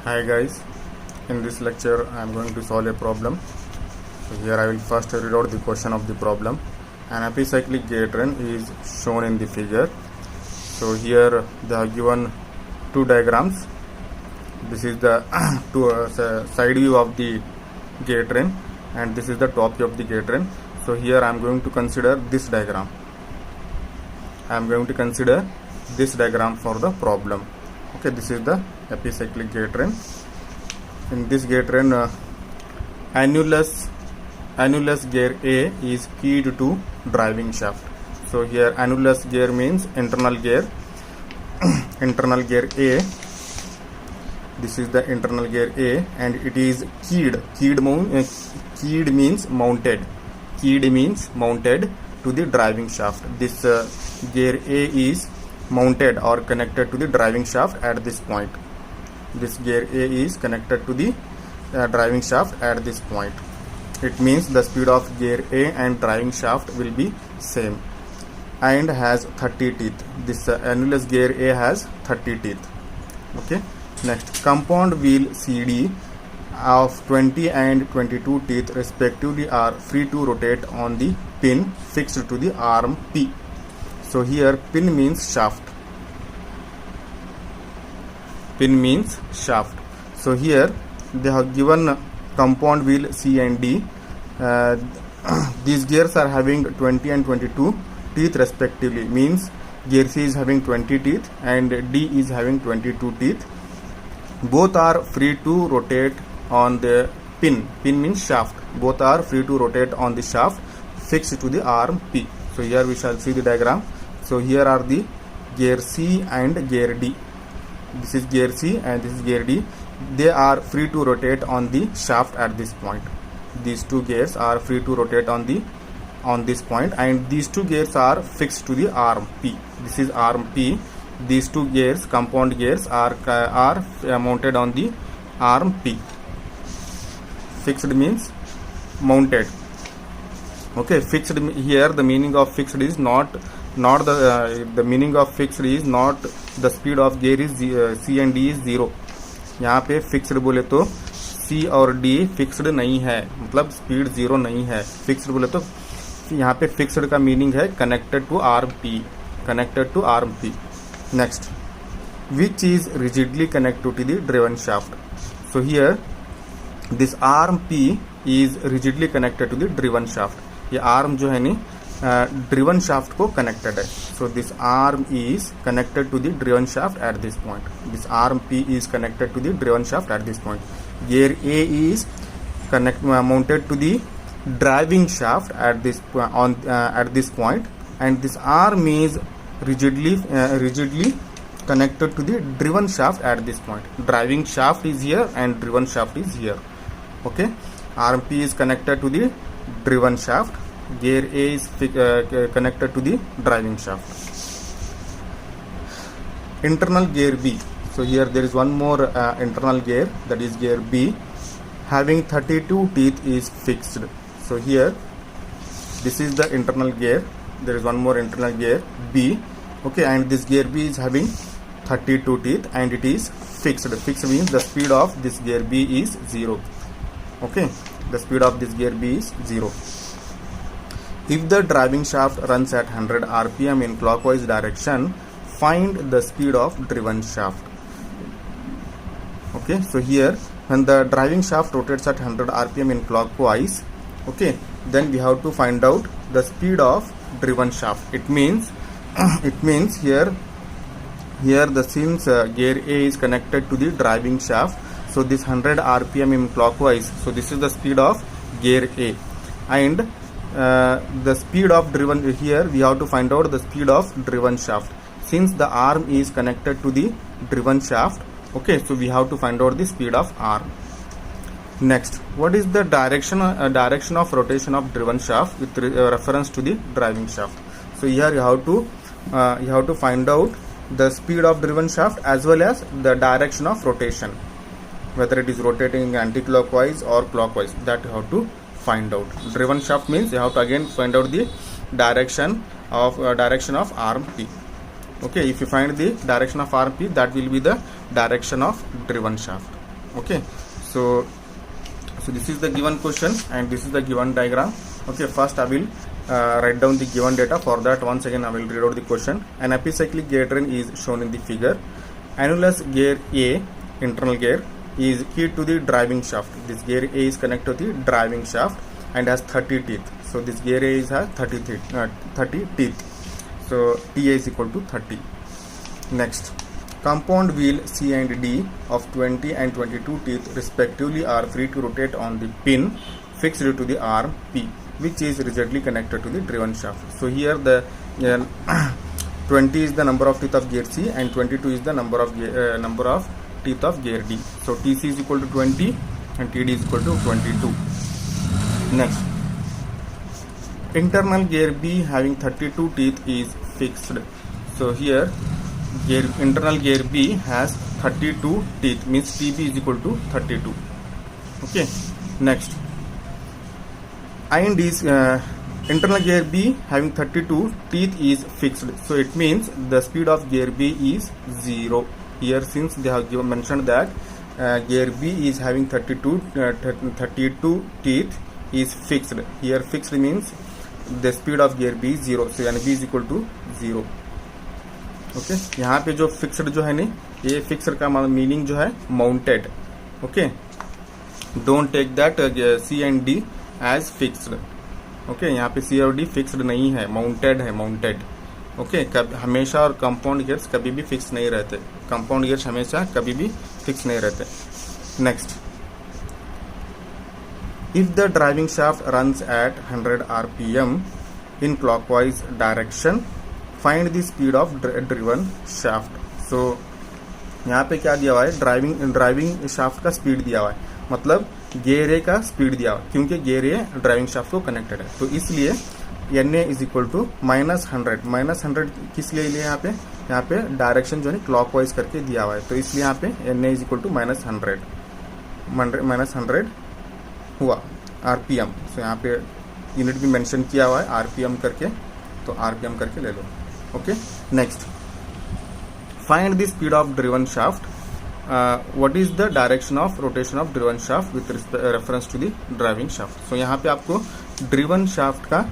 Hi guys, in this lecture I am going to solve a problem. So here I will first read out the question of the problem. An epicyclic gear train is shown in the figure. So here they have given two diagrams. This is the side view of the gear train and this is the top view of the gear train. So here I am going to consider this diagram. I am going to consider this diagram for the problem. Okay, this is the epicyclic gear train. In this gear train, annulus gear A is keyed to driving shaft. So here annulus gear means internal gear. Internal gear A. This is the internal gear A, and it is keyed. Keyed means mounted. Keyed means mounted to the driving shaft. This gear A is mounted or connected to the driving shaft at this point. This gear A is connected to the driving shaft at this point. It means the speed of gear A and driving shaft will be same and has 30 teeth. This annulus gear A has 30 teeth. Okay. Next, compound wheel CD of 20 and 22 teeth respectively are free to rotate on the pin fixed to the arm P. So here pin means shaft. Pin means shaft. So here they have given compound wheel C and D. These gears are having 20 and 22 teeth respectively. Means gear C is having 20 teeth and D is having 22 teeth. Both are free to rotate on the pin. Pin means shaft. Both are free to rotate on the shaft fixed to the arm P. So here we shall see the diagram. So here are the gear C and gear D. This is gear C and this is gear D. They are free to rotate on the shaft at this point. These two gears are free to rotate on this point, and these two gears are fixed to the arm P. This is arm P. These two gears, compound gears, are mounted on the arm P. Fixed means mounted. Okay, fixed here the meaning of fixed is not the meaning of fixed is not the speed of gear is C and D is 0. यहाँ पे fixed बोले तो C और D fixed नहीं है, मतलब speed 0 नहीं है. फिक्स्ड बोले तो यहाँ पे फिक्स्ड का मीनिंग है connected to arm P. Connected to arm P. Next, which is rigidly connected to the driven shaft. So here this arm P is rigidly connected to the driven shaft. ये arm जो है नी driven shaft को connected है. So this arm is connected to the driven shaft at this point. This arm P is connected to the driven shaft at this point. Gear A is mounted to the driving shaft at this point, and this arm is rigidly connected to the driven shaft at this point. Driving shaft is here and driven shaft is here. Okay, arm P is connected to the driven shaft. Gear A is connected to the driving shaft. Internal gear B. So here there is one more internal gear, that is gear B, having 32 teeth is fixed. So here this is the internal gear. There is one more internal gear B. Okay, and this gear B is having 32 teeth and it is fixed. Fixed means the speed of this gear B is 0. Okay, the speed of this gear B is 0. If the driving shaft runs at 100 rpm in clockwise direction, find the speed of driven shaft. Okay, so here when the driving shaft rotates at 100 rpm in clockwise, okay, then we have to find out the speed of driven shaft. It means here the since gear A is connected to the driving shaft, so this 100 rpm in clockwise, so this is the speed of gear A, and the speed of driven, here we have to find out the speed of driven shaft. Since the arm is connected to the driven shaft, okay, so we have to find out the speed of arm. Next, what is the direction of rotation of driven shaft with reference to the driving shaft? So here you have to find out the speed of driven shaft as well as the direction of rotation, whether it is rotating anti-clockwise or clockwise. That you have to find out. Driven shaft means you have to again find out the direction of arm P. Okay, if you find the direction of arm P, that will be the direction of driven shaft. Okay, so this is the given question and this is the given diagram. Okay, first I will write down the given data. For that, once again I will read out the question. An epicyclic gear train is shown in the figure. Annulus gear A, internal gear, is keyed to the driving shaft. This gear A is connected to the driving shaft and has 30 teeth. So this gear A has 30 teeth. So TA is equal to 30. Next, compound wheel C and D of 20 and 22 teeth respectively are free to rotate on the pin fixed to the arm P, which is rigidly connected to the driven shaft. So here the 20 is the number of teeth of gear C and 22 is the number of teeth of gear D. So TC is equal to 20 and TD is equal to 22. Next, internal gear B having 32 teeth is fixed. So here internal gear B has 32 teeth, means TB is equal to 32. Okay, next, and is internal gear B having 32 teeth is fixed. So it means the speed of gear B is 0. Here, since they have mentioned that gear B is having 32 teeth is fixed. Here fixed means the speed of gear B is 0. So यानी B is equal to 0. Okay, यहाँ पे जो fixed जो है नहीं, ये fixed का meaning जो है mounted. Okay, don't take that C and D as fixed. Okay, यहाँ पे सी और डी फिक्स्ड नहीं है, माउंटेड है, माउंटेड. ओके, हमेशा और कंपाउंड गियर्स कभी भी फिक्स नहीं रहते. कंपाउंड गियर्स हमेशा कभी भी फिक्स नहीं रहते. Next, if the driving shaft runs at 100 rpm in clockwise direction, find the speed of driven shaft. So यहाँ पे क्या दिया हुआ है, ड्राइविंग शाफ्ट का स्पीड दिया हुआ है, मतलब गेयर ए का स्पीड दिया हुआ है, क्योंकि गेयर ए ड्राइविंग शाफ्ट को कनेक्टेड है. तो इसलिए NA इज इक्वल टू -100. -100 किस लिए लिया यहाँ पे डायरेक्शन जो है क्लॉकवाइज करके दिया हुआ है. तो इसलिए यहाँ पे NA इज इक्वल टू -100 हुआ RPM. सो यहाँ पे यूनिट भी मेंशन किया हुआ है RPM करके, तो RPM करके ले लो. Okay, next, find the speed of driven shaft. What is the direction of rotation of driven shaft with reference to the driving shaft. So यहाँ पे आपको ड्रिवन शाफ्ट का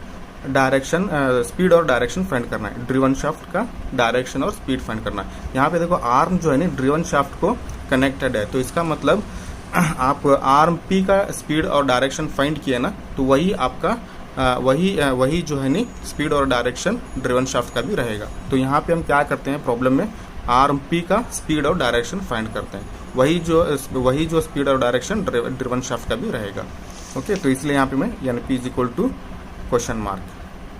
डायरेक्शन, स्पीड और डायरेक्शन फाइंड करना है. ड्रिवन शाफ्ट का direction और speed find करना है. यहाँ पे देखो आर्म जो है ना ड्रिवन शाफ्ट को कनेक्टेड है, तो इसका मतलब आप आर्म पी का स्पीड और डायरेक्शन फाइंड किए ना, तो वही आपका वही जो है नी स्पीड और डायरेक्शन ड्रिवन शाफ्ट का भी रहेगा. तो यहाँ पे हम क्या करते हैं प्रॉब्लम में, आर्म पी का स्पीड और डायरेक्शन फाइंड करते हैं, वही जो स्पीड और डायरेक्शन ड्रिवन शाफ्ट का भी रहेगा. ओके, तो इसलिए यहाँ पे मैं NP is equal to question mark.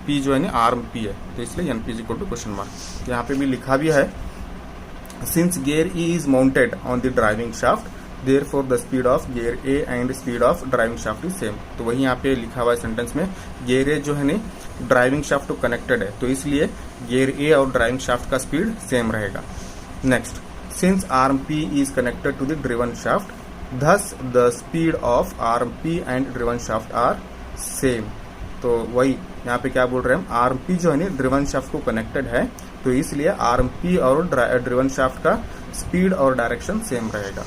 P जो है ना आर्म P है, तो इसलिए NP is equal to question mark. यहाँ पे भी लिखा भी है, since gear E is mounted on the driving shaft, therefore the speed of gear A and speed of driving shaft is same. तो वही यहाँ पे लिखा हुआ है सेंटेंस में, gear A जो है ना ड्राइविंग शाफ्ट तो कनेक्टेड है, तो इसलिए gear A और ड्राइविंग शाफ्ट का स्पीड सेम रहेगा. Next, since arm P is connected to the driven shaft, thus the speed of arm P and driven shaft are same. तो वही यहाँ पे क्या बोल रहे हैं हम, आर्म P जो है ना ड्रिवन शाफ्ट को कनेक्टेड है, तो इसलिए आर्म P और ड्रिवन शाफ्ट का स्पीड और डायरेक्शन सेम रहेगा.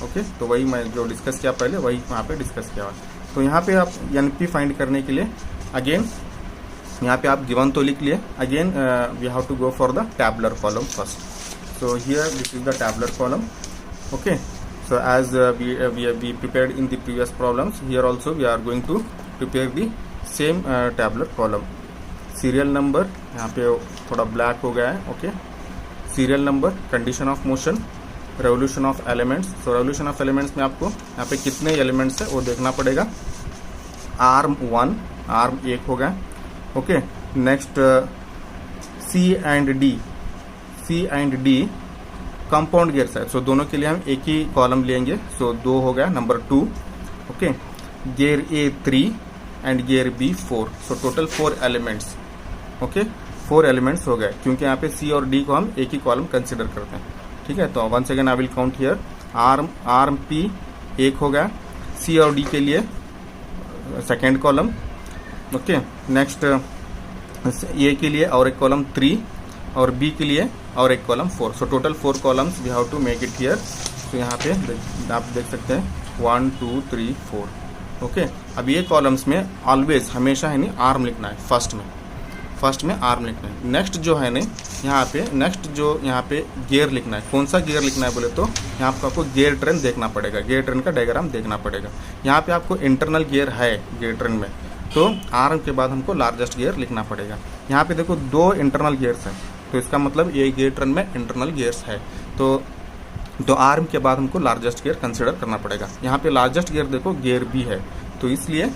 ओके, तो वही मैं जो डिस्कस किया पहले वही वहाँ पे डिस्कस किया हुआ. तो यहाँ पे आप NP फाइंड करने के लिए अगेन यहाँ पे आप गिवन तो लिख लिए, again we have to go for the tabular column first. So here this is the tabular column. Okay, so as we prepared in the previous problems, here also we are going to prepare the same tabular column. Serial number यहाँ पे थोड़ा black हो गया है. Okay, serial number, condition of motion, revolution of elements. So revolution of elements में आपको यहाँ पे कितने एलिमेंट्स है वो देखना पड़ेगा. आर्म 1, आर्म 1 हो गया. Okay, next C and D compound gears है, सो दोनों के लिए हम एक ही कॉलम लेंगे. सो 2 हो गया, number 2. Okay, gear A 3 and gear B 4. So total 4 elements. Okay, 4 elements हो गए, क्योंकि यहाँ पे C और D को हम एक ही कॉलम कंसिडर करते हैं. ठीक है, तो once again I will count here. Arm P 1 हो गया, C और D के लिए second column. Okay, next A के लिए और एक कॉलम 3 और B के लिए और एक column 4. So total 4 columns we have to make it here. तो यहाँ पे आप देख सकते हैं 1 2 3 4। ओके, अब ये कॉलम्स में ऑलवेज हमेशा है नहीं आर्म लिखना है, फर्स्ट में आर्म लिखना है। नेक्स्ट जो है नहीं यहाँ पे यहाँ पे गियर लिखना है। कौन सा गियर लिखना है बोले तो यहाँ पे आपको गियर ट्रेन देखना पड़ेगा, गियर ट्रेन का डायग्राम देखना पड़ेगा। यहाँ पे आपको इंटरनल गियर है गियर ट्रेन में, तो आर्म के बाद हमको लार्जेस्ट गियर लिखना पड़ेगा। यहाँ पे देखो 2 इंटरनल गियर्स हैं, तो इसका मतलब ये गियर ट्रेन में इंटरनल गियर्स है, तो आर्म के बाद हमको लार्जेस्ट गियर कंसिडर करना पड़ेगा। यहाँ पे लार्जेस्ट गियर देखो गियर बी है, तो इसलिए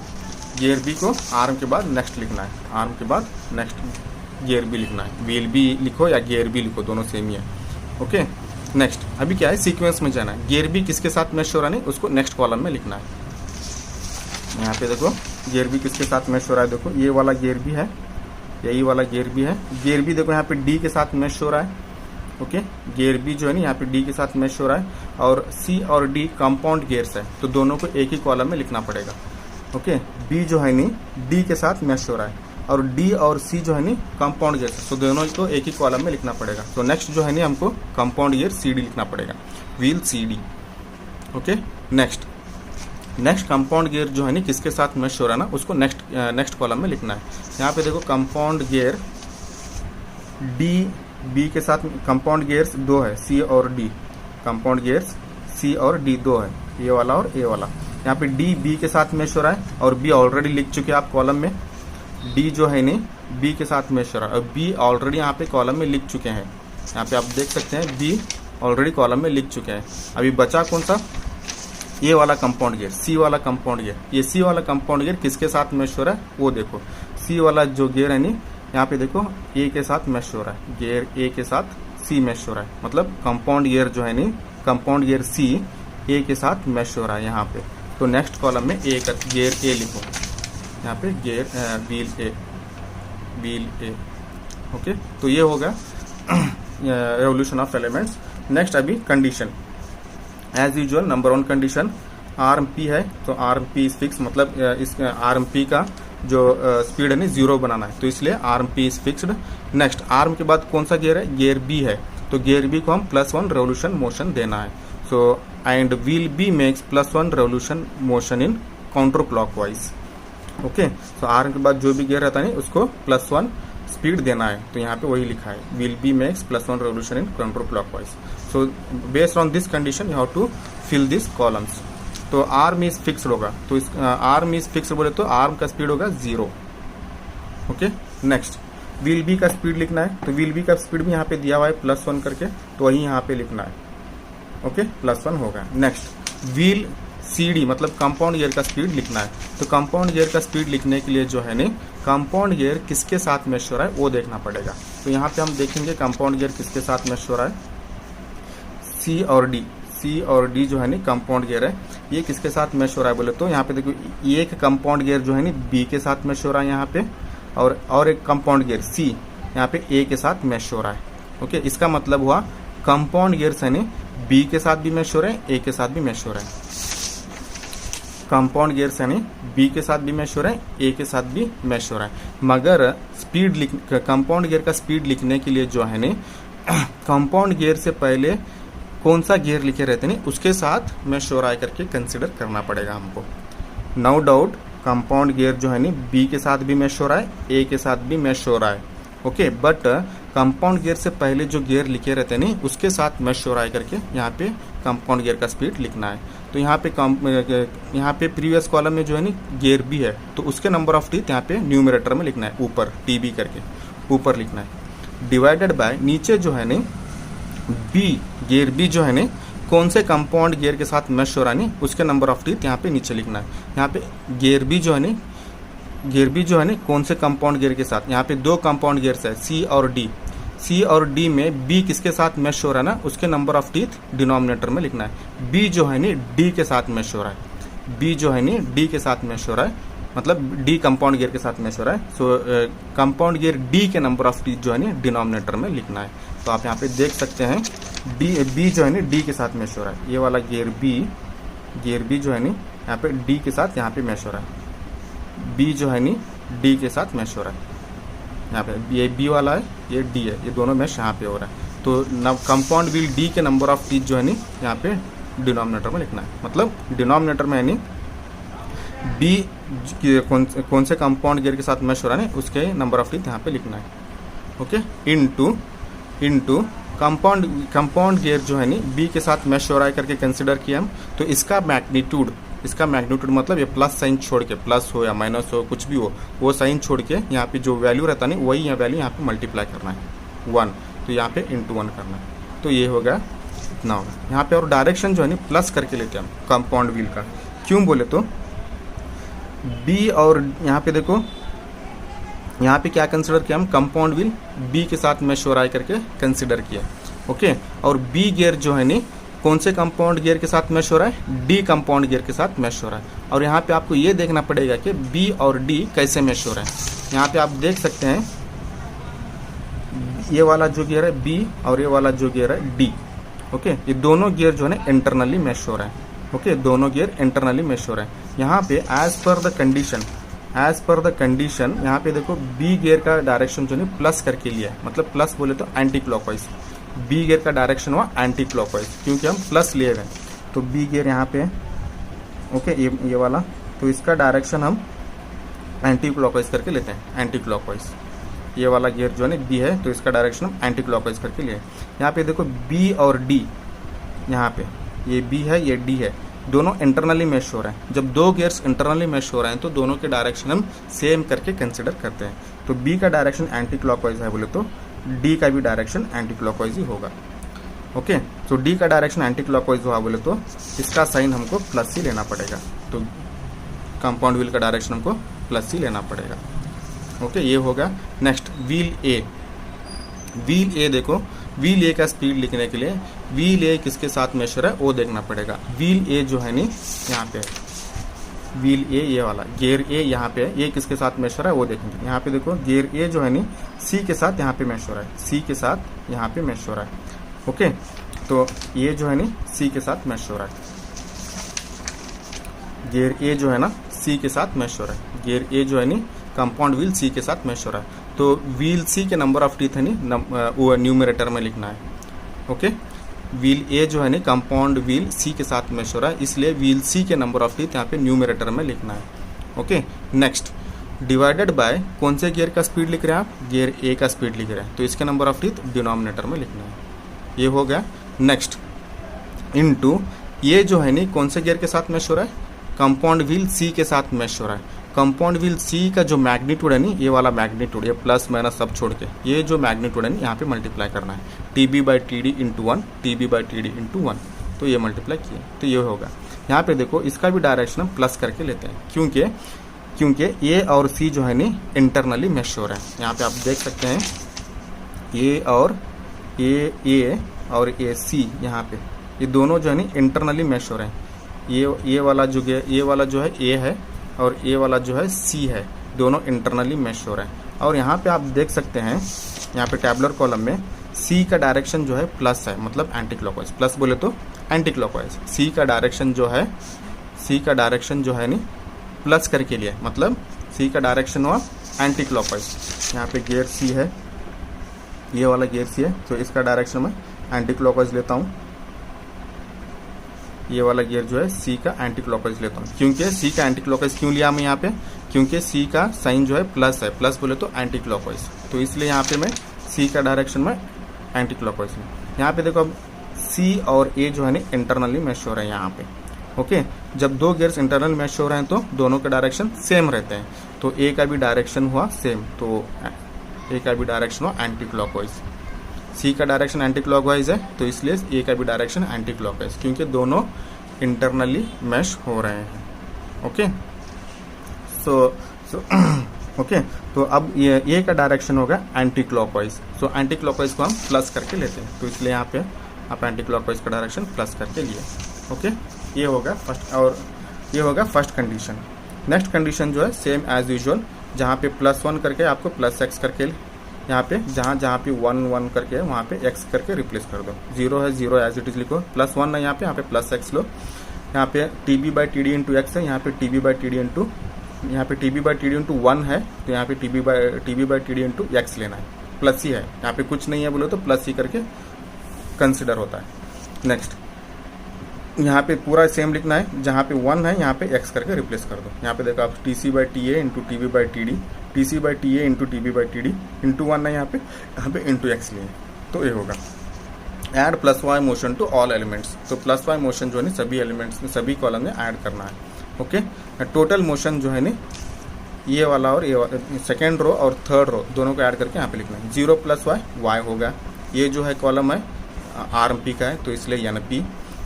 गियर बी को आर्म के बाद नेक्स्ट लिखना है, आर्म के बाद नेक्स्ट गियर बी लिखना है। व्हील बी लिखो या गियर बी लिखो, दोनों सेम ही है। ओके, नेक्स्ट अभी क्या है, सीक्वेंस में जाना है। गियर बी किसके साथ मैच हो रहा है उसको नेक्स्ट कॉलम में लिखना है। यहाँ पे देखो गियर बी किसके साथ मैच हो रहा है, देखो ये वाला गियर बी है, यही वाला गियर बी है। गियर बी देखो यहाँ पे डी के साथ मैच हो रहा है। ओके, गियर बी जो है ना यहाँ पे डी के साथ मैच हो रहा है, और सी और डी कंपाउंड गियर्स है, तो दोनों को एक ही कॉलम में लिखना पड़ेगा। ओके, बी जो है नी डी के साथ मैच हो रहा है, और डी और सी जो है नी कंपाउंड गियर, तो दोनों को एक ही कॉलम में लिखना पड़ेगा। तो नेक्स्ट जो है नी हमको कंपाउंड गियर सी डी लिखना पड़ेगा, wheel C D. Okay, next compound gear जो है नी किसके साथ मैच हो रहा है ना उसको नेक्स्ट कॉलम में लिखना है। यहाँ पे देखो कंपाउंड गियर डी बी के साथ, कंपाउंड गियर्स 2 है, सी और डी, कंपाउंड गियर्स सी और डी 2 है, ये वाला और ये वाला। यहाँ पे डी बी के साथ मैच हो रहा है, और बी ऑलरेडी लिख चुके हैं आप कॉलम में। डी जो है नहीं बी के साथ मैच हो रहा है, और बी ऑलरेडी यहाँ पे कॉलम में लिख चुके हैं। यहाँ पे आप देख सकते हैं बी ऑलरेडी कॉलम में लिख चुके हैं। अभी बचा कौन सा, ये वाला कंपाउंड गियर, सी वाला कंपाउंड गियर। ये सी वाला कंपाउंड गियर किसके साथ मैच हो रहा है वो देखो, सी वाला जो गियर है नहीं यहाँ पे देखो ए के साथ मैच हो रहा है, गियर ए के साथ सी मैच हो रहा है, मतलब कंपाउंड गियर जो है नहीं कंपाउंड गियर सी ए के साथ मैच हो रहा है यहाँ पे। तो नेक्स्ट कॉलम में ए का गियर ए लिखो, यहाँ पे गियर व्हील ए। ओके, तो ये होगा रेवोल्यूशन ऑफ एलिमेंट्स। नेक्स्ट अभी condition, as usual number 1 condition arm P है, तो आर्म पी इज फिक्स, मतलब इस आर्म पी का जो स्पीड है ना 0 बनाना है, तो इसलिए arm P is fixed. Next arm के बाद कौन सा गियर है, गियर बी है, तो गियर बी को हम +1 रेवोल्यूशन मोशन देना है। So and wheel B makes +1 revolution motion in counter clockwise. Okay, तो आर्म के बाद जो भी गियर रहता है उसको +1 स्पीड देना है, तो यहाँ पे वही लिखा है, wheel B makes +1 revolution in counter clockwise. So based on this condition you have to fill this columns. तो आर्म इज फिक्स्ड होगा, तो इस आर्म इज फिक्स्ड बोले तो आर्म का स्पीड होगा 0। ओके, नेक्स्ट व्हील बी का स्पीड लिखना है, तो व्हील बी का स्पीड भी यहाँ पे दिया हुआ है +1 करके, तो वही यहाँ पे लिखना है। ओके, +1 होगा। नेक्स्ट व्हील सी डी मतलब कंपाउंड गियर का स्पीड लिखना है, तो कंपाउंड गियर का स्पीड लिखने के लिए जो है नहीं कंपाउंड गियर किसके साथ मैच हो रहा है वो देखना पड़ेगा। तो यहाँ पे हम देखेंगे कंपाउंड गियर किसके साथ मैच हो रहा है, सी और डी जो है नी कंपाउंड गियर है, ये किसके साथ मैच हो रहा है बोले तो यहाँ पे देखो एक कंपाउंड गियर जो है नी बी के साथ मैच हो रहा है यहाँ पे, और एक कंपाउंड गियर सी यहाँ पे ए के साथ मैच हो रहा है। ओके, इसका मतलब हुआ कंपाउंड गियर्स है नी बी के साथ भी मैच हो रहे हैं, ए के साथ भी मैच हो रहे हैं। कंपाउंड गियर्स है नी बी के साथ भी मैच हो रहा है, ए के साथ भी मैच हो रहा है, मगर स्पीड कंपाउंड गियर का स्पीड लिखने के लिए जो है नी कंपाउंड गियर से पहले कौन सा गियर लिखे रहते नहीं उसके साथ मैच हो रहा है करके कंसिडर करना पड़ेगा हमको। नो डाउट कंपाउंड गियर जो है नी बी के साथ भी मैच हो रहा है, ए के साथ भी मैच हो रहा है। ओके, बट कंपाउंड गियर से पहले जो गियर लिखे रहते नहीं उसके साथ मैच हो रहा है करके यहाँ पे कंपाउंड गियर का स्पीड लिखना है। तो यहाँ पे प्रीवियस कॉलम में जो है नी गियर बी है, तो उसके नंबर ऑफ टीथ यहाँ पे न्यूमरेटर में लिखना है, ऊपर टीबी करके ऊपर लिखना है, डिवाइडेड बाय नीचे जो है नी बी गियर बी जो है नी कौन से कंपाउंड गियर के साथ मैच हो रहा है नी उसके नंबर ऑफ टीथ यहाँ पे नीचे लिखना है। यहाँ पे गियर बी जो है नी कौन से कंपाउंड गियर के साथ, यहाँ पे 2 कंपाउंड गियर्स है सी और डी में बी किसके साथ मैच हो रहा है ना उसके नंबर ऑफ टीथ डिनोमिनेटर में लिखना है। बी जो है नी डी के साथ मैच हो रहा है, बी जो है नी डी के साथ मैच हो रहा है, मतलब डी कंपाउंड गियर के साथ मैच हो रहा है। सो कंपाउंड गियर डी के नंबर ऑफ टीथ जो है नी डिनोमिनेटर में लिखना है। तो आप यहाँ पे देख सकते हैं बी जो है नी डी के साथ मैच हो रहा है, ये वाला गियर बी जो है नी यहाँ पे डी के साथ यहाँ पे मैच हो रहा है, बी जो है नी डी के साथ मैच हो रहा है, यहाँ पे ये बी वाला है ये डी है, ये दोनों मैच यहाँ पे हो रहा है। तो कंपाउंड व्हील डी के नंबर ऑफ टीथ जो है नी यहाँ पे डिनोमिनेटर में लिखना है। मतलब डिनोमिनेटर में यानी बी कौन से कंपाउंड गियर के साथ मैश हो रहा है उसके नंबर ऑफ टीथ यहाँ पे लिखना है। ओके, इनटू कंपाउंड गियर जो है नी बी के साथ मैश हो रहा है करके कंसिडर किया हम, तो इसका मैग्नीट्यूड मतलब ये प्लस साइन छोड़ के, प्लस हो या माइनस हो कुछ भी हो, वो साइन छोड़ के यहाँ पे जो वैल्यू रहता नहीं वही यहाँ वैल्यू यहाँ पे मल्टीप्लाई करना है 1, तो यहाँ पे इंटू 1 करना है। तो ये हो गया इतना होगा यहाँ पे। और डायरेक्शन जो है नी प्लस करके लेते हैं हम कंपाउंड व्हील का। क्यों बोले तो बी और यहाँ पे देखो यहाँ पे क्या कंसिडर किया हम, कंपाउंड व्हील बी के साथ मैश हो रहा है करके कंसिडर किया। ओके, और बी गियर जो है नी कौन से कंपाउंड गियर के साथ मैश हो रहा है, डी कंपाउंड गियर के साथ मैश हो रहा है। और यहाँ पे आपको ये देखना पड़ेगा कि बी और डी कैसे मैश हो रहा है। यहाँ पे आप देख सकते हैं ये वाला जो गियर है बी और ये वाला जो गियर है डी। ओके, ये दोनों गियर जो है ना इंटरनली मैश हो रहा है। ओके, दोनों गियर इंटरनली मैश हो रहा है। यहाँ पे एज पर द कंडीशन यहाँ पे देखो बी गियर का डायरेक्शन जो है प्लस करके लिया है। मतलब प्लस बोले तो एंटी क्लॉकवाइज, बी गियर का डायरेक्शन हुआ एंटी क्लॉकवाइज क्योंकि हम प्लस लिए हुए। तो बी गियर यहाँ पे ओके ये वाला, तो इसका डायरेक्शन हम एंटी क्लॉकवाइज करके लेते हैं, एंटी क्लॉकवाइज। ये वाला गियर जो है ना बी है तो इसका डायरेक्शन हम एंटी क्लॉकवाइज करके लिए। यहाँ पे देखो बी और डी, यहाँ पे ये बी है ये डी है, दोनों इंटरनली मैश हो रहे हैं। जब दो गियर्स इंटरनली मैश हो रहे हैं तो दोनों के डायरेक्शन हम सेम करके कंसिडर करते हैं। तो बी का डायरेक्शन एंटी क्लॉकवाइज है बोले तो डी का भी डायरेक्शन एंटी क्लॉकवाइज ही होगा। ओके, तो डी का डायरेक्शन एंटी क्लॉकवाइज हुआ बोले तो इसका साइन हमको प्लस ही लेना पड़ेगा। तो कंपाउंड व्हील का डायरेक्शन हमको प्लस ही लेना पड़ेगा। ओके, ये होगा। नेक्स्ट व्हील ए देखो, व्हील ए का स्पीड लिखने के लिए व्हील ए किसके साथ मैश हो रहा है वो देखना पड़ेगा। व्हील ए जो है नी यहाँ पे व्हील ए ये वाला गियर ए यहाँ पे ये किसके साथ मैश हो रहा है वो देखेंगे। यहाँ पे देखो गियर ए जो है नी सी के साथ यहाँ पे मैश हो रहा है, सी के साथ यहाँ पे मैश हो रहा है। ओके, तो ये जो है नी सी के साथ मैश हो रहा है, गियर ए जो है ना सी के साथ मैश हो रहा है, गियर ए जो है नी कंपाउंड व्हील सी के साथ मैश हो रहा है। तो व्हील सी के नंबर ऑफ टीथ है नी वो न्यूमरेटर में लिखना है। ओके, व्हील ए जो है नी कंपाउंड व्हील सी के साथ मैश हो रहा है, इसलिए व्हील सी के नंबर ऑफ टीथ यहाँ पे न्यूमरेटर में लिखना है। ओके, नेक्स्ट डिवाइडेड बाय कौन से गियर का स्पीड लिख रहे हैं आप, गियर ए का स्पीड लिख रहे हैं, तो इसके नंबर ऑफ टीथ डिनोमिनेटर में लिखना है। ये हो गया। नेक्स्ट इनटू ये जो है नी कौन से गियर के साथ मैश हो रहा है, कंपाउंड व्हील सी के साथ मैश हो रहा है। कंपाउंड व्हील सी का जो मैग्नीट्यूड है नी ये वाला मैग्नीट्यूड, ये प्लस माइनस सब छोड़ के ये जो मैग्नीट्यूड है नी यहाँ पे मल्टीप्लाई करना है, T by T D into 1, T by T D into 1। तो ये मल्टीप्लाई किए तो ये होगा। यहाँ पे देखो इसका भी डायरेक्शन हम प्लस करके लेते हैं क्योंकि ए और सी जो है नी इंटरनली मैश हो रहे हैं। यहाँ पे आप देख सकते हैं ए और ए सी यहाँ पे ये दोनों जो है नी इंटरनली मैश हो रहे हैं। ये वाला जो है ए है और ये वाला जो है सी है, दोनों इंटरनली मैश हो रहे हैं। और यहाँ पे आप देख सकते हैं यहाँ पे टैबुलर कॉलम में सी का डायरेक्शन जो है प्लस है, मतलब एंटी क्लॉकवाइज। प्लस बोले तो एंटी क्लॉकवाइज। सी का डायरेक्शन जो है नी प्लस करके लिए, मतलब सी का डायरेक्शन हुआ एंटी क्लॉकवाइज। यहाँ पे गियर सी है, ये वाला गियर सी है, तो इसका डायरेक्शन मैं एंटी क्लॉकवाइज लेता हूँ। ये वाला गियर जो है सी का एंटी क्लॉकवाइज लेता हूँ। क्योंकि सी का एंटी क्लॉकवाइज क्यों लिया मैं यहाँ पे, क्योंकि सी का साइन जो है प्लस है, प्लस बोले तो एंटी क्लॉकवाइज, तो इसलिए यहाँ पे मैं सी का डायरेक्शन में एंटी क्लॉकवाइज लूँ। यहाँ पे देखो अब सी और ए जो है ना इंटरनली मैश हो रहे हैं यहाँ पे। ओके, जब दो गियर्स इंटरनल मैश हो रहे हैं तो दोनों के डायरेक्शन सेम रहते हैं, तो ए का भी डायरेक्शन हुआ सेम, तो ए का भी डायरेक्शन हुआ एंटी क्लॉकवाइज। सी का डायरेक्शन एंटी क्लॉकवाइज है तो इसलिए ए का भी डायरेक्शन एंटी क्लॉकवाइज, क्योंकि दोनों इंटरनली मैश हो रहे हैं। ओके, सो ओके, तो अब ये ए का डायरेक्शन होगा anti clockwise. So anti clockwise को हम प्लस करके लेते हैं, तो इसलिए यहाँ पे आप एंटी क्लॉकवाइज का डायरेक्शन प्लस करके लिए। ओके, ये होगा फर्स्ट, और ये होगा फर्स्ट कंडीशन। नेक्स्ट कंडीशन जो है सेम एज यूजुअल, जहाँ पे +1 करके आपको +x करके यहाँ पे जहाँ पे 1 करके वहाँ पे x करके रिप्लेस कर दो। 0 है 0 एज इट इज लिखो, +1 है यहाँ पे +x लो। यहाँ पे TB by T D into x है, यहाँ पे TB by T D into, यहाँ पे TB by T D into 1 है, तो यहाँ पे TB by T D into x लेना है। प्लस ही है, यहाँ पे कुछ नहीं है बोले तो प्लस ही करके कंसिडर होता है। नेक्स्ट यहाँ पे पूरा सेम लिखना है, जहाँ पे 1 है यहाँ पे x करके रिप्लेस कर दो। यहाँ पे देखो आप TC/TA into TB/TD, TC/TA into TB/TD into 1 है यहाँ पे इंटू x लिए, तो ये होगा। Add +y motion to all elements, तो +y मोशन जो है ना सभी एलिमेंट्स में, सभी कॉलम में ऐड करना है। ओके, टोटल मोशन जो है ना ये वाला और ये वाला, सेकेंड रो और थर्ड रो दोनों को ऐड करके यहाँ पे लिखना है। 0 + y होगा, ये जो है कॉलम है RMP का है तो इसलिए NP।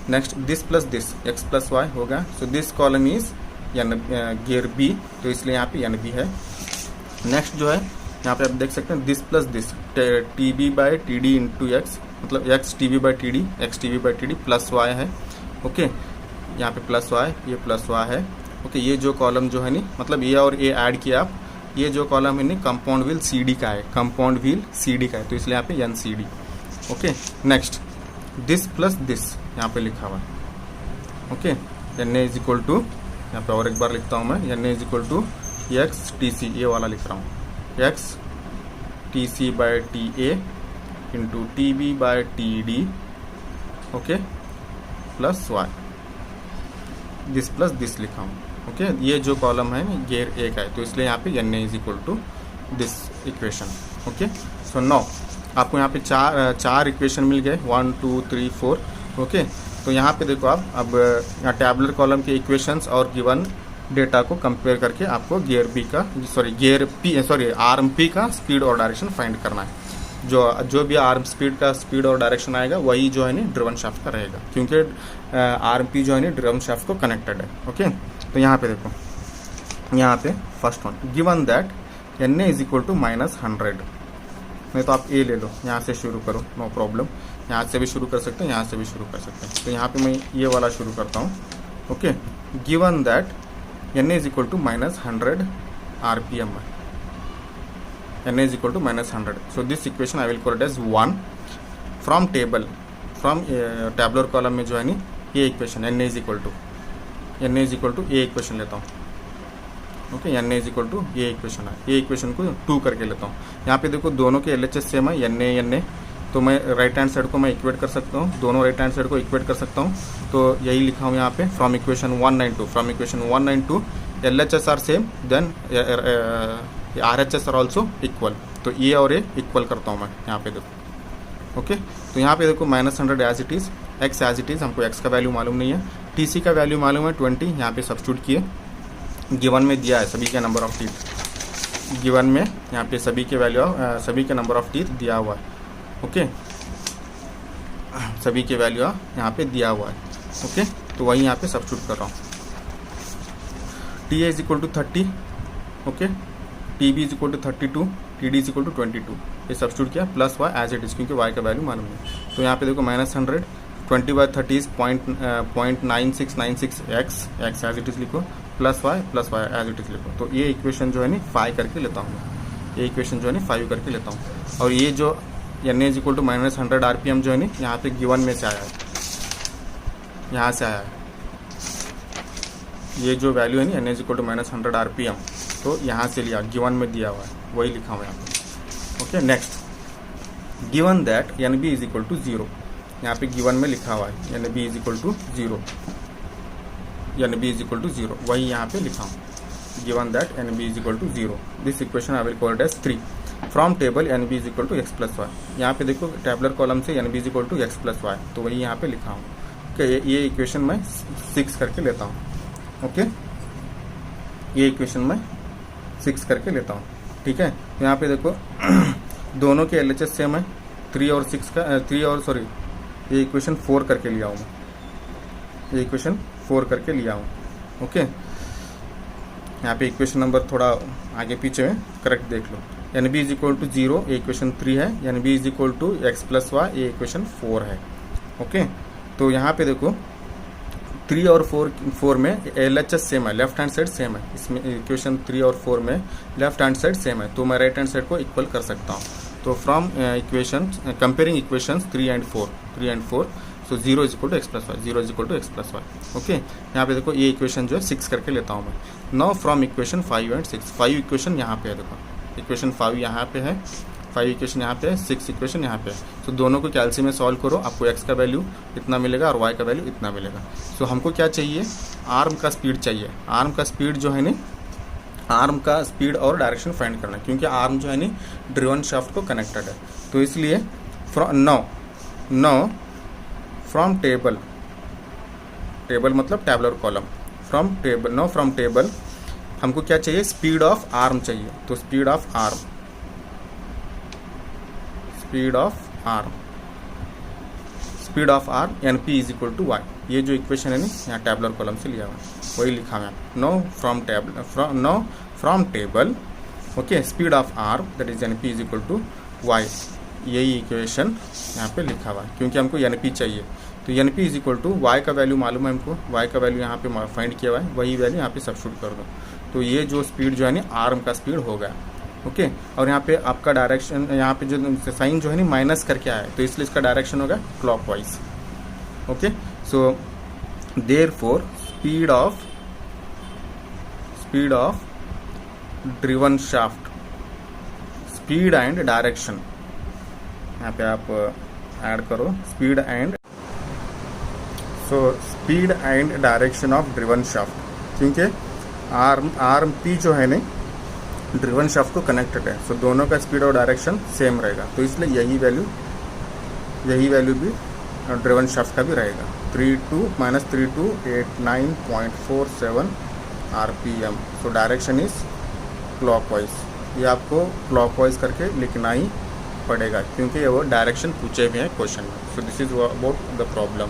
Next this plus this x + y होगा, so this column is gear B, तो इसलिए यहाँ पे NB है। नेक्स्ट जो है यहाँ पे आप देख सकते हैं this plus this TB/TD into x, मतलब x TB/TD, x TB/TD plus y है। ओके, यहाँ पे प्लस y, ये प्लस y है। ओके, ये जो कॉलम जो है नी, मतलब ये और ये ऐड किया आप, ये जो कॉलम है नी कंपाउंड व्हील CD का है, कंपाउंड व्हील CD का है, तो इसलिए यहाँ पे NCD। Okay, next this plus this यहाँ पे लिखा हुआ है। Okay, NA is equal to, यहाँ पे और एक बार लिखता हूँ मैं, NA is equal to x TC, ये वाला लिख रहा हूँ, x TC/TA into TB/TD, okay, plus y, this plus this लिखा हूँ। ओके, ये जो कॉलम है गियर A का है, तो इसलिए यहाँ पे NA is equal to this equation. Okay, so now आपको यहाँ पे चार इक्वेशन मिल गए, 1 2 3 4। ओके, तो यहाँ पे देखो आप, अब यहाँ टैबुलर कॉलम के इक्वेशंस और गिवन डेटा को कंपेयर करके आपको RMP का स्पीड और डायरेक्शन फाइंड करना है। जो भी आर्म स्पीड का स्पीड और डायरेक्शन आएगा वही जो है ना ड्रिवन शाफ्ट का रहेगा, क्योंकि RMP जो है ना ड्रिवन शाफ्ट को कनेक्टेड है। ओके, तो यहाँ पे देखो, यहाँ पे first one given that NA is equal to -100, नहीं तो आप A ले लो, यहाँ से शुरू करो, नो प्रॉब्लम, यहाँ से भी शुरू कर सकते हैं, यहाँ से भी शुरू कर सकते हैं। तो यहाँ पे मैं ये वाला शुरू करता हूँ। Okay, given that NA is equal to -100 RPM, NA is equal to -100. So this equation I will call it as 1 from table, from tabular column में जो है नी ये equation NA is equal to ये इक्वेशन लेता हूँ। Okay, NA is equal to ये equation है, ये इक्वेशन को 2 करके लेता हूँ। यहाँ पे देखो दोनों के LHS सेम है, NA, तो मैं राइट हैंड साइड को मैं इक्वेट कर सकता हूँ, दोनों राइट हैंड साइड को इक्वेट कर सकता हूँ। तो यही लिखा हूँ यहाँ पे, from equation 192 LHS are same, then RHS are also equal, तो ये और ये इक्वल करता हूँ मैं यहाँ पे देखो। ओके, तो यहाँ पे देखो -100 as it is, x as it is, हमको x का वैल्यू मालूम नहीं है, TC का वैल्यू मालूम है 20, यहाँ पे सब्स्टिट्यूट किए, गिवन में दिया है सभी के नंबर ऑफ टीथ, गिवन में यहाँ पे सभी के वैल्यू सभी के नंबर ऑफ टीथ दिया हुआ है। ओके, सभी के वैल्यू यहाँ पे दिया हुआ है। ओके, तो वही यहाँ पे सब्स्टिट्यूट कर रहा हूँ। TA is equal to 30, okay, TB is equal to 32, TD is equal to 22, ये सब्स्टिट्यूट किया, plus y as it is, क्योंकि y का वैल्यू मालूम नहीं। तो यहाँ पे देखो -100, 20/30 is 0.9696 x as it is लिखो, plus y as it is लिखो। तो ये इक्वेशन जो है ना 5 करके लेता हूँ, ये इक्वेशन जो है ना 5 करके लेता हूँ। और ये जो NA is equal to -100 RPM जो है ना यहाँ पे गिवन में से आया है, यहाँ से आया है, ये जो वैल्यू है ना NA is equal to -100 RPM, तो यहाँ से लिया, गिवन में दिया हुआ है, वही लिखा हुआ है यहाँ पे। Okay, next given that NB is equal to 0, यहाँ पे गिवन में लिखा हुआ है NB is equal to 0, NB is equal to 0, वही यहाँ पे लिखा हूँ, given that NB is equal to 0। This equation I will call it as 3 from table NB is equal to x plus y. यहाँ पे देखो टेबलर कॉलम से NB is equal to x plus Y, तो वही यहाँ पे लिखा हूँ कि ये इक्वेशन मैं 6 करके लेता हूँ। ओके, ये इक्वेशन मैं 6 करके लेता हूँ, ठीक है। तो यहाँ पे देखो दोनों के LHS सेम है, 3 और 6 ये इक्वेशन 4 करके लिया हूँ मैं, ये इक्वेशन 4 करके लिया हूँ। ओके, यहाँ पे इक्वेशन नंबर थोड़ा आगे पीछे में करेक्ट देख लो। NB इज इक्वल टू 0, ये इक्वेशन 3 है, NB is equal to x plus y, ये इक्वेशन 4 है। ओके, तो यहाँ पे देखो 3 और 4 में LHS सेम है, लेफ्ट हैंड साइड सेम है, इसमें इक्वेशन 3 और 4 में लेफ्ट हैंड साइड सेम है, तो मैं राइट हैंड साइड को इक्वल कर सकता हूँ। तो from equation comparing equations 3 and 4, so 0 is equal to x plus y, 0 is equal to x plus y. Okay, यहाँ पे देखो ये इक्वेशन जो है 6 करके लेता हूँ मैं। Now from equation 5 and 6, 5 equation यहाँ पे है, देखो इक्वेशन 5 यहाँ पे है, 5 इक्वेशन यहाँ पे है, 6 इक्वेशन यहाँ पे है। तो दोनों को कैलसी में सॉल्व करो, आपको x का वैल्यू इतना मिलेगा और y का वैल्यू इतना मिलेगा। सो हमको क्या चाहिए, आर्म का स्पीड चाहिए। आर्म का स्पीड जो है नी, आर्म का स्पीड और डायरेक्शन फाइंड करना है, क्योंकि आर्म जो है नी ड्रिवन शाफ्ट को कनेक्टेड है। तो इसलिए नाउ फ्रॉम टेबल, टेबल मतलब टैबुलर कॉलम, फ्रॉम टेबल हमको क्या चाहिए, स्पीड ऑफ आर्म चाहिए। तो speed of arm NP is equal to y. ये जो इक्वेशन है ना यहाँ टैबुलर कॉलम से लिया हुआ वही लिखा है। No from table okay, speed of arm that is NP is equal to y. यही इक्वेशन यहाँ पे लिखा हुआ है, क्योंकि हमको NP चाहिए। तो NP is equal to y का वैल्यू मालूम है हमको, वाई का वैल्यू यहाँ पे फाइंड किया हुआ है, वही वैल्यू यहाँ पे सब्स्टिट्यूट कर दो। तो ये जो स्पीड जो है ना आर्म का स्पीड हो गया। ओके, और यहाँ पे आपका डायरेक्शन, यहाँ पे जो साइन जो है ना माइनस करके आया है, तो इसलिए इसका डायरेक्शन होगा clockwise. Okay, so therefore speed of driven shaft, speed and direction, यहाँ पे आप ऐड करो speed and direction of driven shaft, क्योंकि आर्म P जो है ना ड्रिवन शाफ्ट को कनेक्टेड है। सो दोनों का स्पीड और डायरेक्शन सेम रहेगा, तो इसलिए यही वैल्यू भी ड्रिवन शाफ्ट का भी रहेगा। 32-3289.47 RPM। So direction is clockwise. ये आपको क्लॉकवाइज करके लिखना ही पड़ेगा, क्योंकि वो डायरेक्शन पूछे हुए हैं क्वेश्चन में। So this is about the problem.